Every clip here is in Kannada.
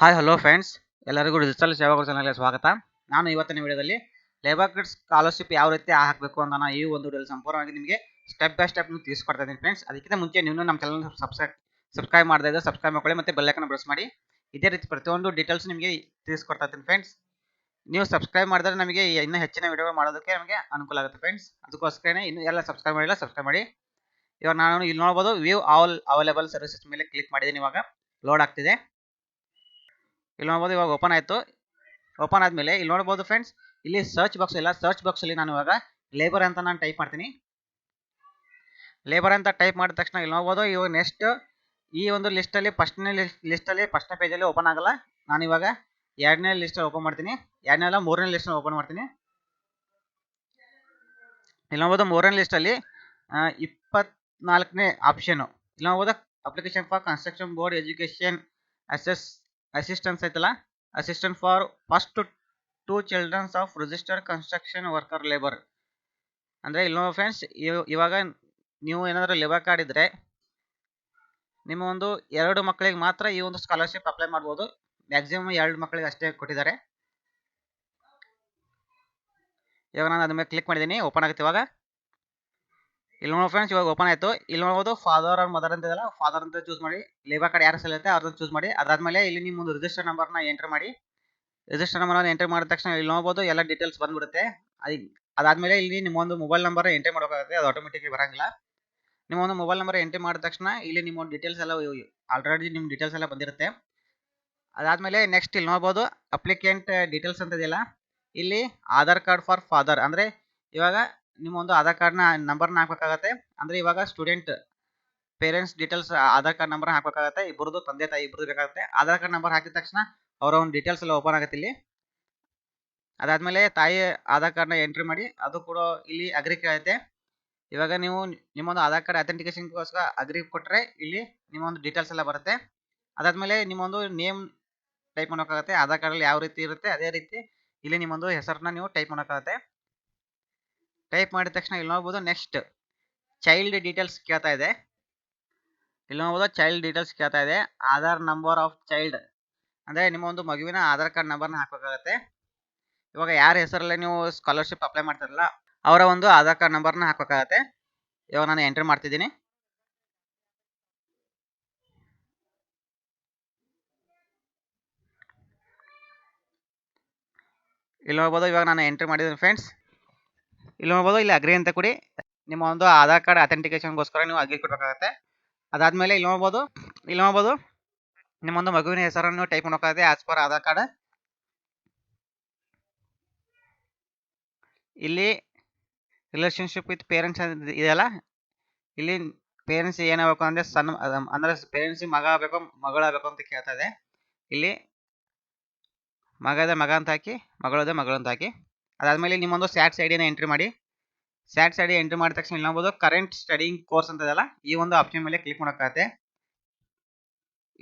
ಹಾಯ್ ಹಲೋ ಫ್ರೆಂಡ್ಸ್, ಎಲ್ಲರಿಗೂ ಡಿಜಿಟಲ್ ಸೇವಾಗಳ ಚಾನಲ್ಗೆ ಸ್ವಾಗತ. ನಾನು ಇವತ್ತಿನ ವಿಡಿಯೋದಲ್ಲಿ ಲೇಬರ್ ಕಿಡ್ ಸ್ಕಾಲರ್ಶಿಪ್ ಯಾವ ರೀತಿ ಹಾಕಬೇಕು ಅಂತ ನಾನು ಈ ಒಂದು ವಿಡಿಯೋದಲ್ಲಿ ಸಂಪೂರ್ಣವಾಗಿ ನಿಮಗೆ ಸ್ಟೆಪ್ ಬೈ ಸ್ಟೆಪ್ ತಿಳಿಸ್ಕೊಡ್ತಾ ಇದ್ದೀನಿ ಫ್ರೆಂಡ್ಸ್. ಅದಕ್ಕಿಂತ ಮುಂಚೆ ನೀವು ನಮ್ಮ ಚಾನಲ್ ಸಬ್ಸ್ಕ್ರೈಬ್ ಮಾಡದೇ ಇದ್ದರೆ ಸಬ್ಸ್ಕ್ರೈಬ್ ಮಾಡ್ಕೊಳ್ಳಿ ಮತ್ತು ಬೆಲ್ ಐಕಾನ್ ಪ್ರೆಸ್ ಮಾಡಿ. ಇದೇ ರೀತಿ ಪ್ರತಿಯೊಂದು ಡೀಟೇಲ್ಸ್ ನಿಮಗೆ ತಿಳಿಸ್ಕೊಡ್ತಾ ಇದ್ದೀನಿ ಫ್ರೆಂಡ್ಸ್. ನೀವು ಸಬ್ಸ್ಕ್ರೈಬ್ ಮಾಡಿದ್ರೆ ನಮಗೆ ಇನ್ನೂ ಹೆಚ್ಚಿನ ವಿಡಿಯೋ ಮಾಡೋದಕ್ಕೆ ನಮಗೆ ಅನುಕೂಲ ಆಗುತ್ತೆ ಫ್ರೆಂಡ್ಸ್. ಅದಕ್ಕೋಸ್ಕರನೇ ಇನ್ನೂ ಎಲ್ಲ ಸಬ್ಸ್ಕ್ರೈಬ್ ಮಾಡಿಲ್ಲ, ಸಬ್ಸ್ಕ್ರೈಬ್ ಮಾಡಿ. ಇವಾಗ ನಾನು ಇಲ್ಲಿ ನೋಡ್ಬೋದು ವ್ಯೂ ಆಲ್ ಅವೈಲೇಬಲ್ ಸರ್ವಿಸಸ್ ಮೇಲೆ ಕ್ಲಿಕ್ ಮಾಡಿದ್ದೀನಿ. ಇವಾಗ ಲೋಡ್ ಆಗ್ತಿದೆ. ಇಲ್ಲಿ ನೋಡ್ಬೋದು ಇವಾಗ ಓಪನ್ ಆಯಿತು. ಓಪನ್ ಆದಮೇಲೆ ಇಲ್ಲಿ ನೋಡ್ಬೋದು ಫ್ರೆಂಡ್ಸ್, ಇಲ್ಲಿ ಸರ್ಚ್ ಬಾಕ್ಸ್ ಇಲ್ಲ. ಸರ್ಚ್ ಬಾಕ್ಸಲ್ಲಿ ನಾನು ಇವಾಗ ಲೇಬರ್ ಅಂತ ನಾನು ಟೈಪ್ ಮಾಡ್ತೀನಿ. ಲೇಬರ್ ಅಂತ ಟೈಪ್ ಮಾಡಿದ ತಕ್ಷಣ ಇಲ್ಲಿ ನೋಡ್ಬೋದು ಇವಾಗ ನೆಕ್ಸ್ಟ್ ಈ ಒಂದು ಲಿಸ್ಟಲ್ಲಿ ಫಸ್ಟ್ನೇ ಪೇಜಲ್ಲಿ ಓಪನ್ ಆಗಲ್ಲ. ನಾನು ಇವಾಗ ಎರಡನೇ ಲಿಸ್ಟಲ್ಲಿ ಓಪನ್ ಮಾಡ್ತೀನಿ. ಎರಡನೇ ಅಲ್ಲ ಮೂರನೇ ಲಿಸ್ಟಲ್ಲಿ ಓಪನ್ ಮಾಡ್ತೀನಿ. ಇಲ್ಲಿ ನೋಡ್ಬೋದು ಮೂರನೇ ಲಿಸ್ಟಲ್ಲಿ 24ನೇ ಆಪ್ಷನು ಇಲ್ಲಿ ನೋಡ್ಬೋದು application for construction board education assistance ಐತಲ್ಲ, assistant for first 2 childrens of registered construction worker labour. ಅಂದರೆ ಇಲ್ಲಿ ನೋಡಿ ಫ್ರೆಂಡ್ಸ್, ಇವಾಗ ನೀವು ಏನಾದರೂ ಲೇಬರ್ ಕಾರ್ಡ್ ಇದ್ದರೆ ನಿಮ್ಮ ಒಂದು 2 ಮಕ್ಕಳಿಗೆ ಮಾತ್ರ ಈ ಒಂದು ಸ್ಕಾಲರ್ಶಿಪ್ ಅಪ್ಲೈ ಮಾಡ್ಬೋದು. ಮ್ಯಾಕ್ಸಿಮಮ್ 2 ಮಕ್ಕಳಿಗೆ ಅಷ್ಟೇ ಕೊಟ್ಟಿದ್ದಾರೆ. ಇವಾಗ ನಾನು ಅದ್ರ ಮೇಲೆ ಕ್ಲಿಕ್ ಮಾಡಿದ್ದೀನಿ, ಓಪನ್ ಆಗುತ್ತೆ. ಇವಾಗ ಇಲ್ಲಿ ನೋಡಿ ಫ್ರೆಂಡ್ಸ್, ಇವಾಗ ಓಪನ್ ಆಯಿತು. ಇಲ್ಲಿ ನೋಡ್ಬೋದು ಫಾದರ್ ಆರ್ ಮದರ್ ಅಂತ ಇದೆಯಲ್ಲ, ಫಾದರ್ ಅಂತ ಚೂಸ್ ಮಾಡಿ. ಲೇಬರ್ ಕಾರ್ಡ್ ಯಾರು ಸಲ್ಲಿರುತ್ತೆ ಅವ್ರನ್ನ ಚೂಸ್ ಮಾಡಿ. ಅದಾದಮೇಲೆ ಇಲ್ಲಿ ನಿಮ್ಮ ಒಂದು ರಿಜಿಸ್ಟರ್ ನಂಬರ್ನ ಎಂಟರ್ ಮಾಡಿ. ರಿಜಿಸ್ಟರ್ ನಂಬರ್ನ ಎಂಟರ್ ಮಾಡಿದ ತಕ್ಷಣ ಇಲ್ಲಿ ನೋಡ್ಬೋದು ಎಲ್ಲ ಡೀಟೇಲ್ಸ್ ಬಂದ್ಬಿಡುತ್ತೆ. ಅದಾದಮೇಲೆ ಇಲ್ಲಿ ನಿಮ್ಮ ಒಂದು ಮೊಬೈಲ್ ನಂಬರ್ ಎಂಟ್ರಿ ಮಾಡೋಕ್ಕಾಗುತ್ತೆ, ಅದು ಆಟೋಮೆಟಿಕ್ಕಾಗಿ ಬರೋಂಗಿಲ್ಲ. ನಿಮ್ಮ ಒಂದು ಮೊಬೈಲ್ ನಂಬರ್ ಎಂಟ್ರಿ ಮಾಡಿದ ತಕ್ಷಣ ಇಲ್ಲಿ ನಿಮ್ಮ ಡೀಟೇಲ್ಸ್ ಎಲ್ಲ ಆಲ್ರೆಡಿ ನಿಮ್ಮ ಡೀಟೇಲ್ಸ್ ಎಲ್ಲ ಬಂದಿರುತ್ತೆ. ಅದಾದಮೇಲೆ ನೆಕ್ಸ್ಟ್ ಇಲ್ಲಿ ನೋಡ್ಬೋದು ಅಪ್ಲಿಕೆಂಟ್ ಡೀಟೇಲ್ಸ್ ಅಂತ ಇದೆಯಲ್ಲ, ಇಲ್ಲಿ ಆಧಾರ್ ಕಾರ್ಡ್ ಫಾರ್ ಫಾದರ್. ಅಂದರೆ ಇವಾಗ ನಿಮ್ಮ ಒಂದು ಆಧಾರ್ ಕಾರ್ಡ್ನ ನಂಬರ್ನ ಹಾಕಬೇಕಾಗತ್ತೆ. ಅಂದರೆ ಇವಾಗ student parents details Aadhaar card number ಹಾಕಬೇಕಾಗತ್ತೆ. ಇಬ್ಬರದು ತಂದೆ ತಾಯಿ ಇಬ್ಬರದು ಬೇಕಾಗುತ್ತೆ. ಆಧಾರ್ ಕಾರ್ಡ್ ನಂಬರ್ ಹಾಕಿದ ತಕ್ಷಣ ಅವರ ಒಂದು ಡೀಟೇಲ್ಸ್ ಎಲ್ಲ ಓಪನ್ ಆಗುತ್ತೆ ಇಲ್ಲಿ. ಅದಾದಮೇಲೆ ತಾಯಿ ಆಧಾರ್ ಕಾರ್ಡ್ನ ಎಂಟ್ರಿ ಮಾಡಿ. ಅದು ಕೂಡ ಇಲ್ಲಿ ಅಗ್ರಿ ಕೇಳುತ್ತೆ. ಇವಾಗ ನೀವು ನಿಮ್ಮೊಂದು ಆಧಾರ್ ಕಾರ್ಡ್ ಅಥೆಂಟಿಕೇಶನ್ಗೋಸ್ಕರ ಅಗ್ರಿ ಕೊಟ್ಟರೆ ಇಲ್ಲಿ ನಿಮ್ಮೊಂದು ಡೀಟೇಲ್ಸ್ ಎಲ್ಲ ಬರುತ್ತೆ. ಅದಾದಮೇಲೆ ನಿಮ್ಮೊಂದು ನೇಮ್ ಟೈಪ್ ಮಾಡೋಕ್ಕಾಗತ್ತೆ. ಆಧಾರ್ ಕಾರ್ಡಲ್ಲಿ ಯಾವ ರೀತಿ ಇರುತ್ತೆ ಅದೇ ರೀತಿ ಇಲ್ಲಿ ನಿಮ್ಮೊಂದು ಹೆಸರನ್ನ ನೀವು ಟೈಪ್ ಮಾಡೋಕ್ಕಾಗತ್ತೆ. ಟೈಪ್ ಮಾಡಿದ ತಕ್ಷಣ ಇಲ್ಲಿ ನೋಡ್ಬೋದು ನೆಕ್ಸ್ಟ್ ಚೈಲ್ಡ್ ಡೀಟೇಲ್ಸ್ ಕೇಳ್ತಾ ಇದೆ. ಇಲ್ಲಿ ನೋಡ್ಬೋದು ಚೈಲ್ಡ್ ಡೀಟೇಲ್ಸ್ ಕೇಳ್ತಾ ಇದೆ. ಆಧಾರ್ ನಂಬರ್ ಆಫ್ ಚೈಲ್ಡ್ ಅಂದರೆ ನಿಮ್ಮ ಒಂದು ಮಗುವಿನ ಆಧಾರ್ ಕಾರ್ಡ್ ನಂಬರ್ನ ಹಾಕಬೇಕಾಗತ್ತೆ. ಇವಾಗ ಯಾರ ಹೆಸರಲ್ಲಿ ನೀವು ಸ್ಕಾಲರ್ಶಿಪ್ ಅಪ್ಲೈ ಮಾಡ್ತಾರಲ್ಲ ಅವರ ಒಂದು ಆಧಾರ್ ಕಾರ್ಡ್ ನಂಬರ್ನ ಹಾಕಬೇಕಾಗತ್ತೆ. ಇವಾಗ ನಾನು ಎಂಟ್ರಿ ಮಾಡ್ತಿದ್ದೀನಿ. ಇಲ್ಲಿ ನೋಡ್ಬೋದು ಇವಾಗ ನಾನು ಎಂಟ್ರಿ ಮಾಡಿದ್ದೀನಿ ಫ್ರೆಂಡ್ಸ್. ಇಲ್ಲಿ ನೋಡ್ಬೋದು ಇಲ್ಲಿ ಅಗ್ರಿ ಅಂತ ಕೊಡಿ. ನಿಮ್ಮ ಒಂದು ಆಧಾರ್ ಕಾರ್ಡ್ ಅಥೆಂಟಿಕೇಶನ್ಗೋಸ್ಕರ ನೀವು ಅಗ್ರಿ ಕೊಡಬೇಕಾಗತ್ತೆ. ಅದಾದಮೇಲೆ ಇಲ್ಲಿ ನೋಡ್ಬೋದು ನಿಮ್ಮೊಂದು ಮಗುವಿನ ಹೆಸರನ್ನು ಟೈಪ್ ಮಾಡೋಕ್ಕಾಗತ್ತೆ ಆಸ್ ಪರ್ ಆಧಾರ್ ಕಾರ್ಡ್. ಇಲ್ಲಿ ರಿಲೇಷನ್ಶಿಪ್ ವಿತ್ ಪೇರೆಂಟ್ಸ್ ಇದೆಯಲ್ಲ, ಇಲ್ಲಿ ಪೇರೆಂಟ್ಸ್ ಏನಾಗಬೇಕು ಅಂದರೆ ಅಂದರೆ ಪೇರೆಂಟ್ಸಿಗೆ ಮಗ ಆಗಬೇಕು ಮಗಳಾಗಬೇಕು ಅಂತ ಕೇಳ್ತಾ ಇದೆ. ಇಲ್ಲಿ ಮಗ ಇದೆ ಮಗ ಅಂತ ಹಾಕಿ, ಮಗಳಿದೆ ಮಗಳು ಅಂತ ಹಾಕಿ. ಅದಾದಮೇಲೆ ನಿಮ್ಮೊಂದು ಸ್ಯಾಟ್ಸ್ ಐಡಿನ ಎಂಟ್ರಿ ಮಾಡಿ. ಸ್ಯಾಟ್ಸ್ ಐಡಿ ಎಂಟ್ರಿ ಮಾಡಿದ ತಕ್ಷಣ ಇಲ್ಲಿ ನೋಡ್ಬೋದು ಕರೆಂಟ್ ಸ್ಟಡಿಂಗ್ ಕೋರ್ಸ್ ಅಂತ ಇದೆಯಲ್ಲ, ಈ ಒಂದು ಆಪ್ಷನ್ ಮೇಲೆ ಕ್ಲಿಕ್ ಮಾಡೋಕ್ಕಾಗತ್ತೆ.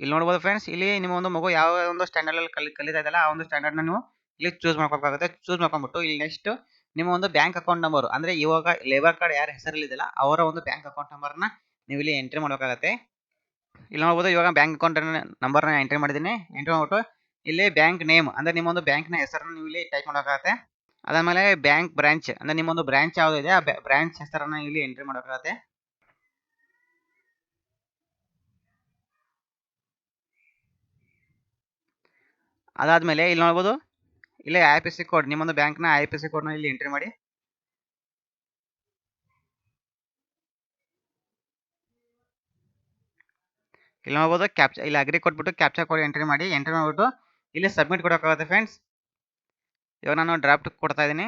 ಇಲ್ಲಿ ನೋಡ್ಬೋದು ಫ್ರೆಂಡ್ಸ್, ಇಲ್ಲಿ ನಿಮ್ಮ ಒಂದು ಮಗು ಯಾವ ಒಂದು ಸ್ಟ್ಯಾಂಡರ್ಡಲ್ಲಿ ಕಲಿತಾ ಇದೆಯಲ್ಲ ಆ ಒಂದು ಸ್ಟ್ಯಾಂಡರ್ಡ್ನ ನೀವು ಇಲ್ಲಿ ಚೂಸ್ ಮಾಡ್ಕೋಬೇಕಾಗುತ್ತೆ. ಚೂಸ್ ಮಾಡ್ಕೊಂಡ್ಬಿಟ್ಟು ಇಲ್ಲಿ ನೆಕ್ಸ್ಟ್ ನಿಮ್ಮ ಒಂದು ಬ್ಯಾಂಕ್ ಅಕೌಂಟ್ ನಂಬರ್ ಅಂದರೆ ಇವಾಗ ಲೇಬರ್ ಕಾರ್ಡ್ ಯಾರ ಹೆಸರಲ್ಲಿದೆಯಲ್ಲ ಅವರ ಒಂದು ಬ್ಯಾಂಕ್ ಅಕೌಂಟ್ ನಂಬರ್ನ ನೀವು ಇಲ್ಲಿ ಎಂಟ್ರಿ ಮಾಡಬೇಕಾಗತ್ತೆ. ಇಲ್ಲಿ ನೋಡ್ಬೋದು ಇವಾಗ ಬ್ಯಾಂಕ್ ಅಕೌಂಟ್ ನಂಬರ್ನ ಎಂಟ್ರಿ ಮಾಡಿದ್ದೀನಿ. ಎಂಟ್ರಿ ಮಾಡ್ಬಿಟ್ಟು ಇಲ್ಲಿ ಬ್ಯಾಂಕ್ ನೇಮ್ ಅಂದರೆ ನಿಮ್ಮೊಂದು ಬ್ಯಾಂಕ್ನ ಹೆಸರನ್ನು ನೀವು ಇಲ್ಲಿ ಟೈಪ್ ಮಾಡೋಕ್ಕಾಗತ್ತೆ. ಅದಾದಮೇಲೆ ಬ್ಯಾಂಕ್ ಬ್ರಾಂಚ್ ಅಂದರೆ ನಿಮ್ಮೊಂದು ಬ್ರಾಂಚ್ ಯಾವುದಿದೆ ಆ ಬ್ರಾಂಚ್ ಹೆಸರನ್ನು ಇಲ್ಲಿ ಎಂಟ್ರಿ ಮಾಡೋಕ್ಕಾಗತ್ತೆ. ಅದಾದಮೇಲೆ ಇಲ್ಲಿ ನೋಡ್ಬೋದು ಇಲ್ಲಿ IFSC ಕೋಡ್ ನಿಮ್ಮೊಂದು ಬ್ಯಾಂಕ್ನ IFSC ಕೋಡ್ನ ಇಲ್ಲಿ ಎಂಟ್ರಿ ಮಾಡಿ. ಇಲ್ಲಿ ನೋಡ್ಬೋದು ಇಲ್ಲಿ ಅಗ್ರಿ ಕೊಟ್ಬಿಟ್ಟು ಕ್ಯಾಪ್ಚಾ ಕೋಡ್ ಎಂಟ್ರಿ ಮಾಡಿ. ಎಂಟ್ರಿ ಮಾಡಿಬಿಟ್ಟು ಇಲ್ಲಿ ಸಬ್ಮಿಟ್ ಕೊಡೋಕ್ಕಾಗುತ್ತೆ ಫ್ರೆಂಡ್ಸ್. ಇವಾಗ ನಾನು ಡ್ರಾಫ್ಟ್ ಕೊಡ್ತಾ ಇದ್ದೀನಿ.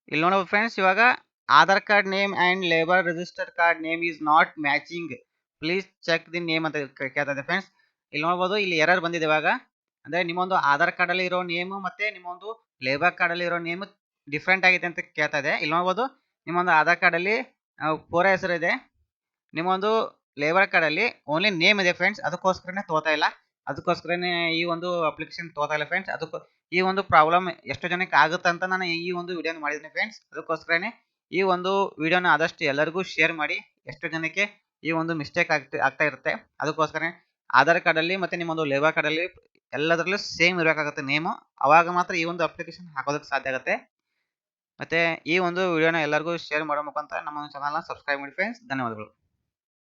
ಇಲ್ಲಿ ನೋಡ್ಬೋದು ಫ್ರೆಂಡ್ಸ್, ಇವಾಗ Aadhaar card name and labour register card name is not matching, please check the name ಅಂತ ಕೇಳ್ತಾ ಇದೆ ಫ್ರೆಂಡ್ಸ್. ಇಲ್ಲಿ ನೋಡ್ಬೋದು ಇಲ್ಲಿ ಎರರ್ ಬಂದಿದೆ ಇವಾಗ. ಅಂದರೆ ನಿಮ್ಮೊಂದು ಆಧಾರ್ ಕಾರ್ಡಲ್ಲಿ ಇರೋ ನೇಮು ಮತ್ತು ನಿಮ್ಮೊಂದು ಲೇಬರ್ ಕಾರ್ಡಲ್ಲಿ ಇರೋ ನೇಮು ಡಿಫ್ರೆಂಟ್ ಆಗಿದೆ ಅಂತ ಕೇಳ್ತಾ ಇದೆ. ಇಲ್ಲಿ ನೋಡ್ಬೋದು ನಿಮ್ಮೊಂದು ಆಧಾರ್ ಕಾರ್ಡಲ್ಲಿ ಪೂರ ಹೆಸರು ಇದೆ, ನಿಮ್ಮೊಂದು ಲೇಬರ್ ಕಾರ್ಡಲ್ಲಿ ಓನ್ಲಿ ನೇಮ್ ಇದೆ ಫ್ರೆಂಡ್ಸ್. ಅದಕ್ಕೋಸ್ಕರನೇ ತೋತಾ ಇಲ್ಲ. ಅದಕ್ಕೋಸ್ಕರನೇ ಈ ಒಂದು ಅಪ್ಲಿಕೇಶನ್ ತೋತಾ ಇಲ್ಲ ಫ್ರೆಂಡ್ಸ್. ಈ ಒಂದು ಪ್ರಾಬ್ಲಮ್ ಎಷ್ಟು ಜನಕ್ಕೆ ಆಗುತ್ತೆ ಅಂತ ನಾನು ಈ ಒಂದು ವಿಡಿಯೋನ ಮಾಡಿದ್ದೀನಿ ಫ್ರೆಂಡ್ಸ್. ಅದಕ್ಕೋಸ್ಕರನೇ ಈ ಒಂದು ವಿಡಿಯೋನ ಆದಷ್ಟು ಎಲ್ಲರಿಗೂ ಶೇರ್ ಮಾಡಿ. ಎಷ್ಟು ಜನಕ್ಕೆ ಈ ಒಂದು ಮಿಸ್ಟೇಕ್ ಆಗ್ತಾ ಇರುತ್ತೆ. ಅದಕ್ಕೋಸ್ಕರ ಆಧಾರ್ ಕಾರ್ಡಲ್ಲಿ ಮತ್ತು ನಿಮ್ಮೊಂದು ಲೇಬರ್ ಕಾರ್ಡಲ್ಲಿ ಎಲ್ಲದರಲ್ಲೂ ಸೇಮ್ ಇರಬೇಕಾಗುತ್ತೆ ನೇಮು. ಅವಾಗ ಮಾತ್ರ ಈ ಒಂದು ಅಪ್ಲಿಕೇಶನ್ ಹಾಕೋದಕ್ಕೆ ಸಾಧ್ಯ ಆಗುತ್ತೆ. ಮತ್ತು ಈ ಒಂದು ವಿಡಿಯೋನ ಎಲ್ಲರಿಗೂ ಶೇರ್ ಮಾಡೋ ಮುಖಾಂತರ ನಮ್ಮ ಚಾನಲ್ನ ಸಬ್ಸ್ಕ್ರೈಬ್ ಮಾಡಿ ಫ್ರೆಂಡ್ಸ್. ಧನ್ಯವಾದಗಳು.